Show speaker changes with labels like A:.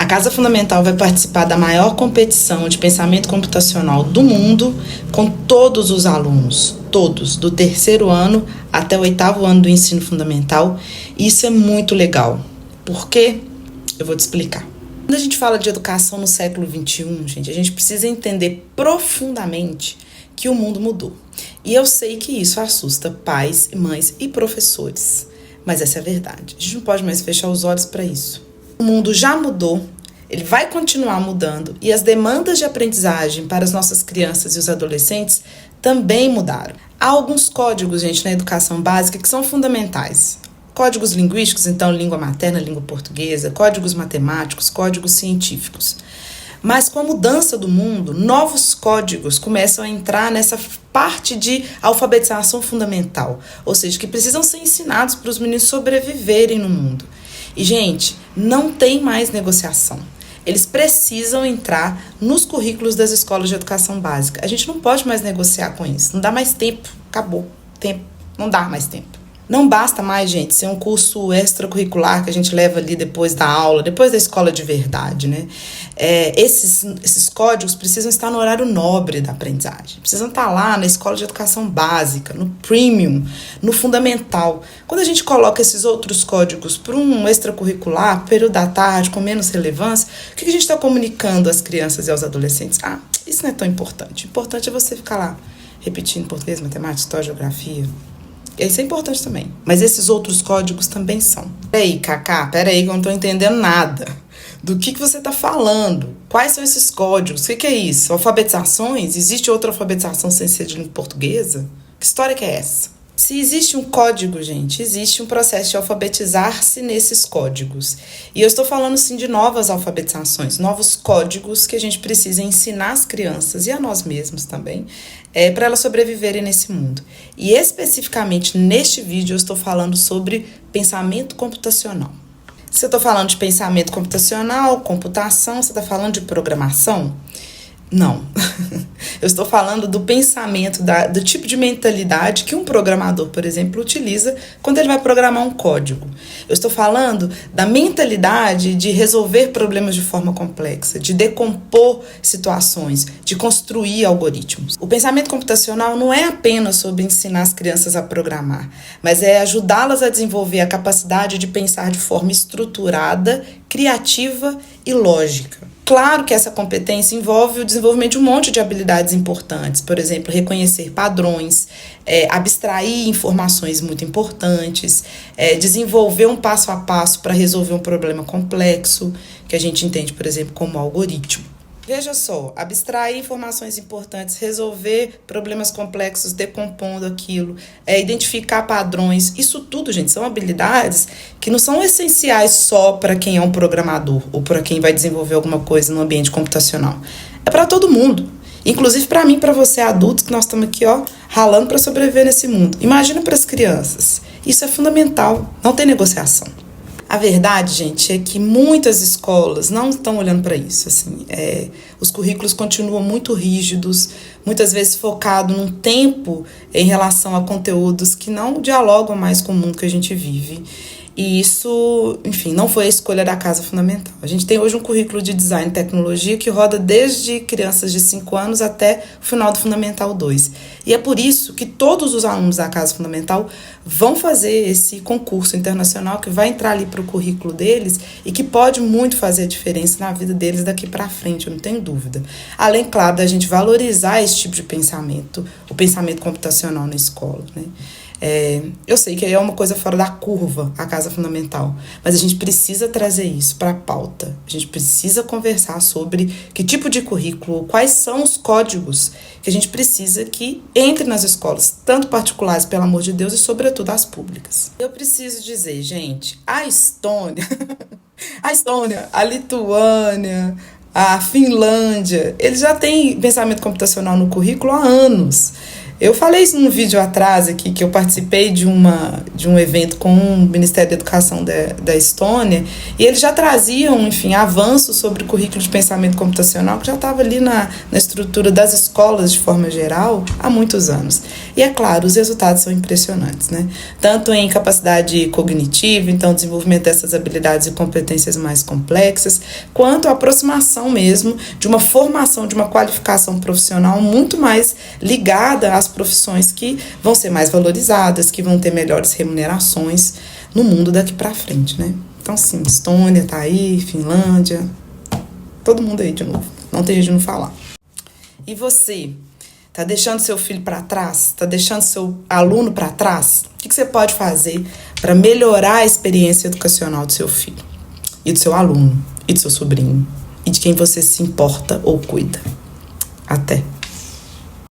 A: A Casa Fundamental vai participar da maior competição de pensamento computacional do mundo, com todos os alunos, todos, do terceiro ano até o oitavo ano do ensino fundamental. E isso é muito legal. Por quê? Eu vou te explicar. Quando a gente fala de educação no século XXI, gente, a gente precisa entender profundamente que o mundo mudou. E eu sei que isso assusta pais, mães e professores. Mas essa é a verdade. A gente não pode mais fechar os olhos para isso. O mundo já mudou, ele vai continuar mudando e as demandas de aprendizagem para as nossas crianças e os adolescentes também mudaram. Há alguns códigos, gente, na educação básica que são fundamentais. Códigos linguísticos, então língua materna, língua portuguesa, códigos matemáticos, códigos científicos. Mas com a mudança do mundo, novos códigos começam a entrar nessa parte de alfabetização fundamental, ou seja, que precisam ser ensinados para os meninos sobreviverem no mundo. E, gente, não tem mais negociação. Eles precisam entrar nos currículos das escolas de educação básica. A gente não pode mais negociar com isso. Não dá mais tempo. Acabou. Tempo. Não dá mais tempo. Não basta mais, gente, ser um curso extracurricular que a gente leva ali depois da aula, depois da escola de verdade, né? Esses códigos precisam estar no horário nobre da aprendizagem. Precisam estar lá na escola de educação básica, no premium, no fundamental. Quando a gente coloca esses outros códigos para um extracurricular, período da tarde, com menos relevância, o que a gente está comunicando às crianças e aos adolescentes? Isso não é tão importante. O importante é você ficar lá repetindo português, matemática, história, geografia. Isso é importante também. Mas esses outros códigos também são. Peraí, Cacá, peraí que eu não estou entendendo nada. Do que você está falando? Quais são esses códigos? O que é isso? Alfabetizações? Existe outra alfabetização sem ser de língua portuguesa? Que história que é essa? Se existe um código, gente, existe um processo de alfabetizar-se nesses códigos. E eu estou falando, sim, de novas alfabetizações, novos códigos que a gente precisa ensinar às crianças e a nós mesmos também, para elas sobreviverem nesse mundo. E especificamente neste vídeo eu estou falando sobre pensamento computacional. Se eu estou falando de pensamento computacional, computação, você está falando de programação? Não. Eu estou falando do pensamento, do tipo de mentalidade que um programador, por exemplo, utiliza quando ele vai programar um código. Eu estou falando da mentalidade de resolver problemas de forma complexa, de decompor situações, de construir algoritmos. O pensamento computacional não é apenas sobre ensinar as crianças a programar, mas é ajudá-las a desenvolver a capacidade de pensar de forma estruturada, criativa e lógica. Claro que essa competência envolve o desenvolvimento de um monte de habilidades importantes, por exemplo, reconhecer padrões, abstrair informações muito importantes, desenvolver um passo a passo para resolver um problema complexo, que a gente entende, por exemplo, como algoritmo. Veja só, abstrair informações importantes, resolver problemas complexos, decompondo aquilo, identificar padrões, isso tudo, gente, são habilidades que não são essenciais só para quem é um programador ou para quem vai desenvolver alguma coisa no ambiente computacional. É para todo mundo, inclusive para mim, para você, adultos, que nós estamos aqui, ralando para sobreviver nesse mundo. Imagina para as crianças, isso é fundamental, não tem negociação. A verdade, gente, é que muitas escolas não estão olhando para isso. Assim, os currículos continuam muito rígidos, muitas vezes focados num tempo em relação a conteúdos que não dialogam mais com o mundo que a gente vive. E isso, enfim, não foi a escolha da Casa Fundamental. A gente tem hoje um currículo de design e tecnologia que roda desde crianças de 5 anos até o final do Fundamental 2. E é por isso que todos os alunos da Casa Fundamental vão fazer esse concurso internacional que vai entrar ali para o currículo deles e que pode muito fazer a diferença na vida deles daqui para frente, eu não tenho dúvida. Além, claro, da gente valorizar esse tipo de pensamento, o pensamento computacional na escola, né? Eu sei que é uma coisa fora da curva, a Casa Fundamental, mas a gente precisa trazer isso para a pauta. A gente precisa conversar sobre que tipo de currículo, quais são os códigos que a gente precisa que entre nas escolas, tanto particulares, pelo amor de Deus, e sobretudo as públicas. Eu preciso dizer, gente, a Estônia, a Lituânia, a Finlândia, eles já têm pensamento computacional no currículo há anos. Eu falei isso num vídeo atrás aqui, que eu participei de um evento com o Ministério da Educação da Estônia, e eles já traziam, enfim, avanços sobre o currículo de pensamento computacional, que já estava ali na estrutura das escolas de forma geral há muitos anos. E é claro, os resultados são impressionantes, né? Tanto em capacidade cognitiva, então desenvolvimento dessas habilidades e competências mais complexas, quanto a aproximação mesmo de uma formação, de uma qualificação profissional muito mais ligada às profissões que vão ser mais valorizadas, que vão ter melhores remunerações no mundo daqui para frente, né? Então, sim, Estônia tá aí, Finlândia, todo mundo aí de novo, não tem jeito de não falar. E você, tá deixando seu filho para trás? Tá deixando seu aluno para trás? O que você pode fazer para melhorar a experiência educacional do seu filho e do seu aluno e do seu sobrinho e de quem você se importa ou cuida? Até!